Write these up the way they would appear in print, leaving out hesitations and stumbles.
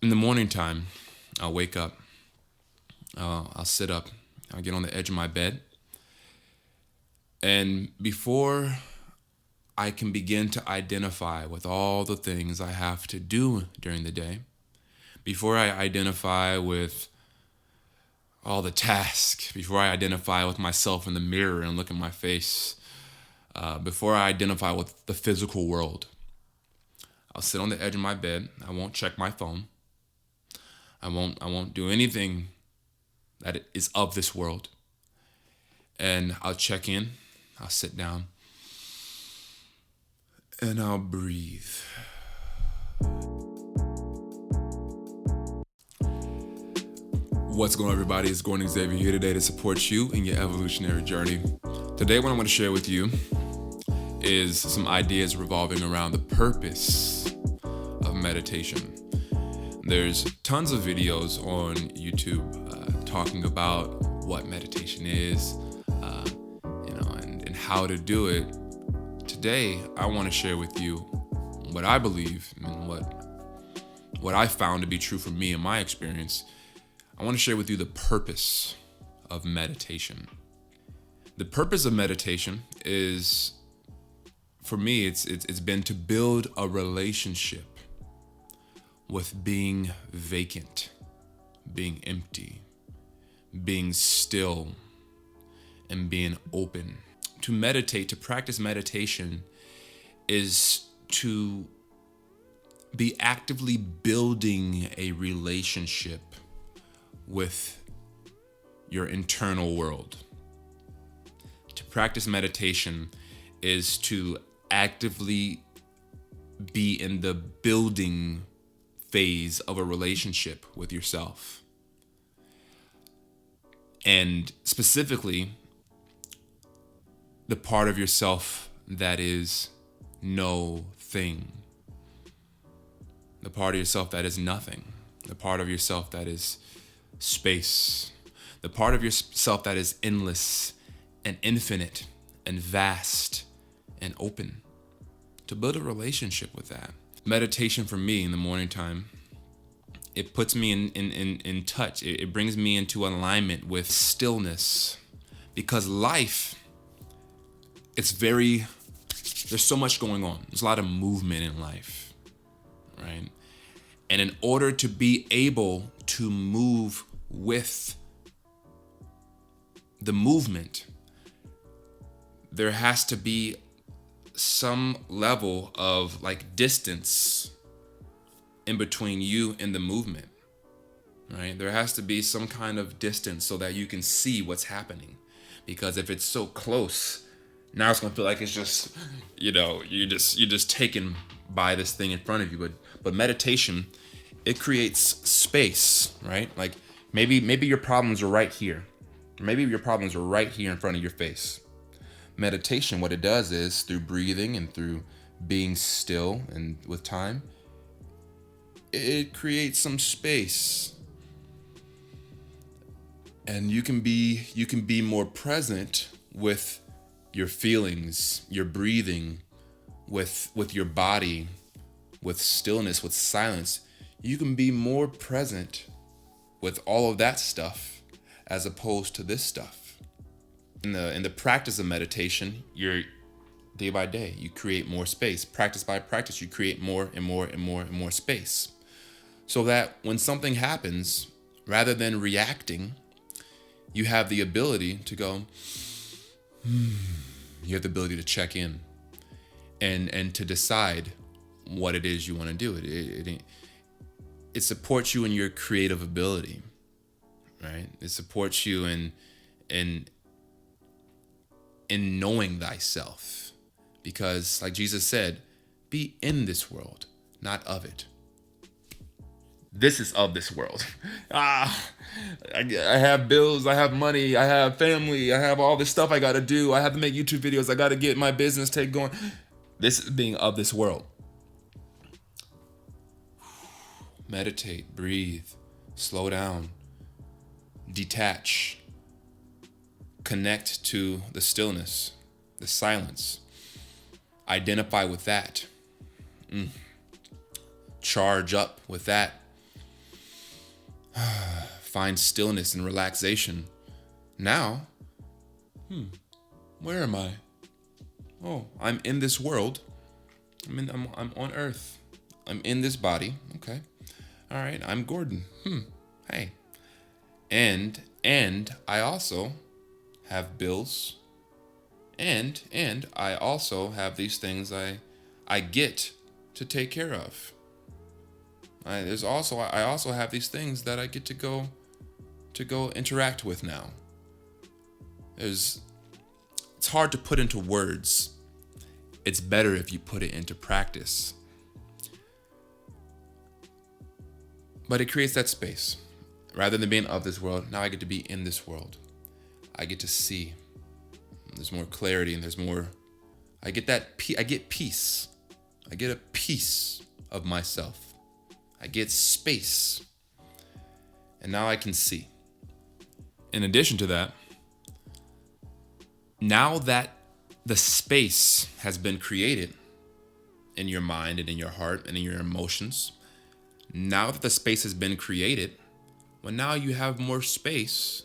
In the morning time, I'll wake up, I'll sit up, I'll get on the edge of my bed, and before I can begin to identify with all the things I have to do during the day, before I identify with all the tasks, before I identify with myself in the mirror and look at my face, before I identify with the physical world, I'll sit on the edge of my bed. I won't check my phone. I won't do anything that is of this world. And I'll check in. I'll sit down. And I'll breathe. What's going on, everybody? It's Gordon Xavier here today to support you in your evolutionary journey. Today, what I'm going to share with you is some ideas revolving around the purpose of meditation. There's tons of videos on YouTube talking about what meditation is, and how to do it. Today, I want to share with you what I believe and what I found to be true for me in my experience. I want to share with you the purpose of meditation. The purpose of meditation is, for me, it's been to build a relationship with being vacant, being empty, being still, and being open. To meditate, to practice meditation, is to be actively building a relationship with your internal world. To practice meditation is to actively be in the building phase of a relationship with yourself. And specifically, the part of yourself that is no thing. The part of yourself that is nothing. The part of yourself that is space. The part of yourself that is endless and infinite and vast and open. To build a relationship with that. Meditation for me in the morning time, it puts me in touch. It brings me into alignment with stillness. Because life, there's so much going on. There's a lot of movement in life, right? And in order to be able to move with the movement, there has to be some level of distance in between you and the movement, right? There has to be some kind of distance so that you can see what's happening. Because if it's so close, now it's gonna feel like it's just, you're just taken by this thing in front of you. But meditation, it creates space, right? Like maybe your problems are right here. Maybe your problems are right here in front of your face. Meditation, what it does is, through breathing and through being still and with time, it creates some space. And you can be more present with your feelings, your breathing, with your body, with stillness, with silence. You can be more present with all of that stuff as opposed to this stuff. In the practice of meditation, you're day by day, you create more space. Practice by practice, you create more and more and more and more space. So that when something happens, rather than reacting, you have the ability to go, you have the ability to check in and to decide what it is you want to do. It supports you in your creative ability, right? It supports you in knowing thyself. Because like Jesus said, be in this world, not of it. This is of this world. I have bills, I have money, I have family, I have all this stuff I gotta do. I have to make YouTube videos, I gotta get my business take going. This is being of this world. Meditate, breathe, slow down, detach, connect to the stillness, the silence. Identify with that. Charge up with that. find stillness and relaxation. Now, where am I? Oh, I'm in this world. I'm on Earth. I'm in this body. Okay. All right. I'm Gordon. Hey. And I also have bills. And I also have these things I get to take care of. I also have these things that I get to go interact with now. It's hard to put into words. It's better if you put it into practice. But it creates that space. Rather than being of this world, now I get to be in this world. I get to see. There's more clarity and there's more. I get peace. I get a piece of myself. I get space. And now I can see. In addition to that, now that the space has been created in your mind and in your heart and in your emotions, now that the space has been created, well, now you have more space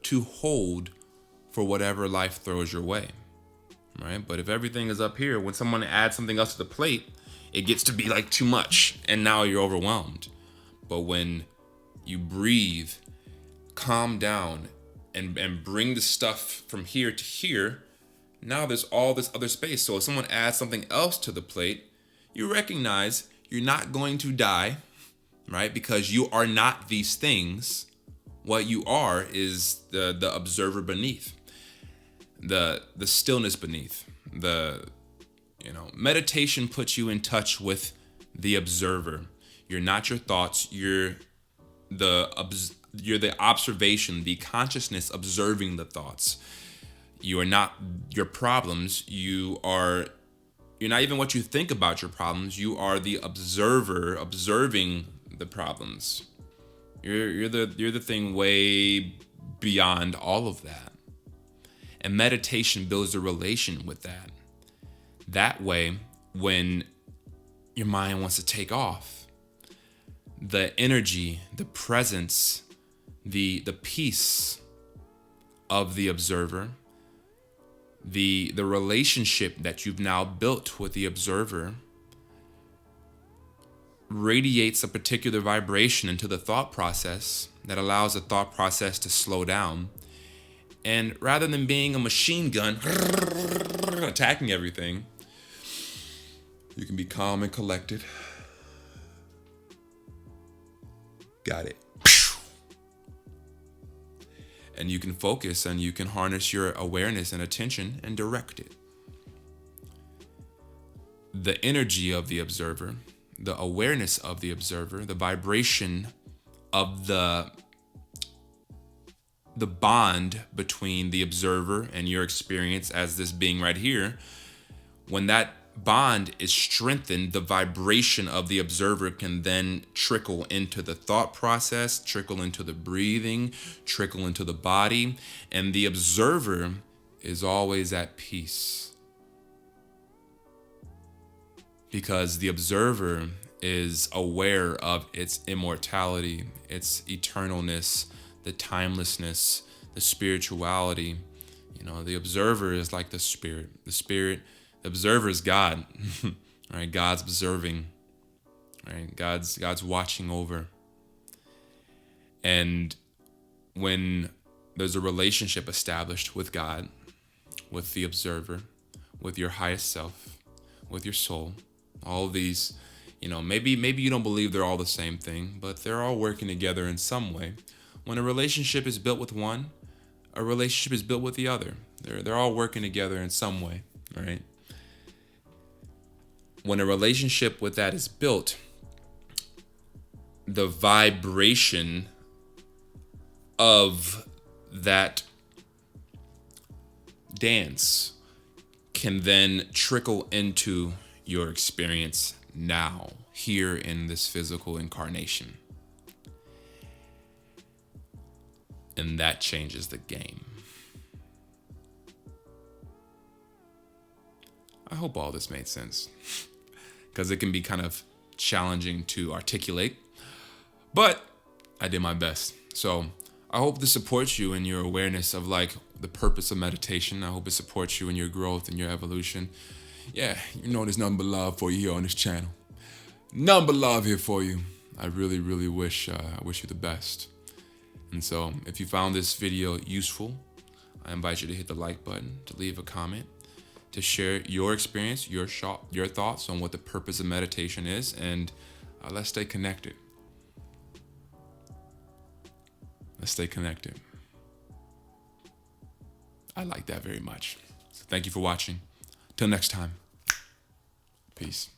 to hold for whatever life throws your way, right? But if everything is up here, when someone adds something else to the plate, it gets to be like too much, and now you're overwhelmed. But when you breathe, calm down, and bring the stuff from here to here, now there's all this other space. So if someone adds something else to the plate, you recognize you're not going to die, right? Because you are not these things. What you are is the observer beneath, the stillness beneath. Meditation puts you in touch with the observer. You're not your thoughts. You're the observation, the consciousness observing the thoughts. You are not your problems. You're not even what you think about your problems. You are the observer observing the problems. You're the thing way beyond all of that. And meditation builds a relation with that. That way, when your mind wants to take off, the energy, the presence, the peace of the observer, the relationship that you've now built with the observer radiates a particular vibration into the thought process that allows the thought process to slow down. And rather than being a machine gun attacking everything, you can be calm and collected. Got it. And you can focus and you can harness your awareness and attention and direct it. The energy of the observer, the awareness of the observer, the vibration of the bond between the observer and your experience as this being right here, when that bond is strengthened, the vibration of the observer can then trickle into the thought process, trickle into the breathing, trickle into the body, and the observer is always at peace. Because the observer is aware of its immortality, its eternalness, the timelessness, the spirituality. The observer is like the spirit. The observer is God, right? God's observing, right? God's watching over. And when there's a relationship established with God, with the observer, with your highest self, with your soul, all of these, maybe you don't believe they're all the same thing, but they're all working together in some way. When a relationship is built with one, a relationship is built with the other. They're all working together in some way, right? When a relationship with that is built, the vibration of that dance can then trickle into your experience now, here in this physical incarnation. And that changes the game. I hope all this made sense, because it can be kind of challenging to articulate. But I did my best. So I hope this supports you in your awareness of like the purpose of meditation. I hope it supports you in your growth and your evolution. Yeah, you know there's nothing but love for you here on this channel. Nothing but love here for you. I really, really wish you the best. And so if you found this video useful, I invite you to hit the like button, to leave a comment, to share your experience, your thoughts on what the purpose of meditation is, and let's stay connected. Let's stay connected. I like that very much. So thank you for watching. Till next time. Peace.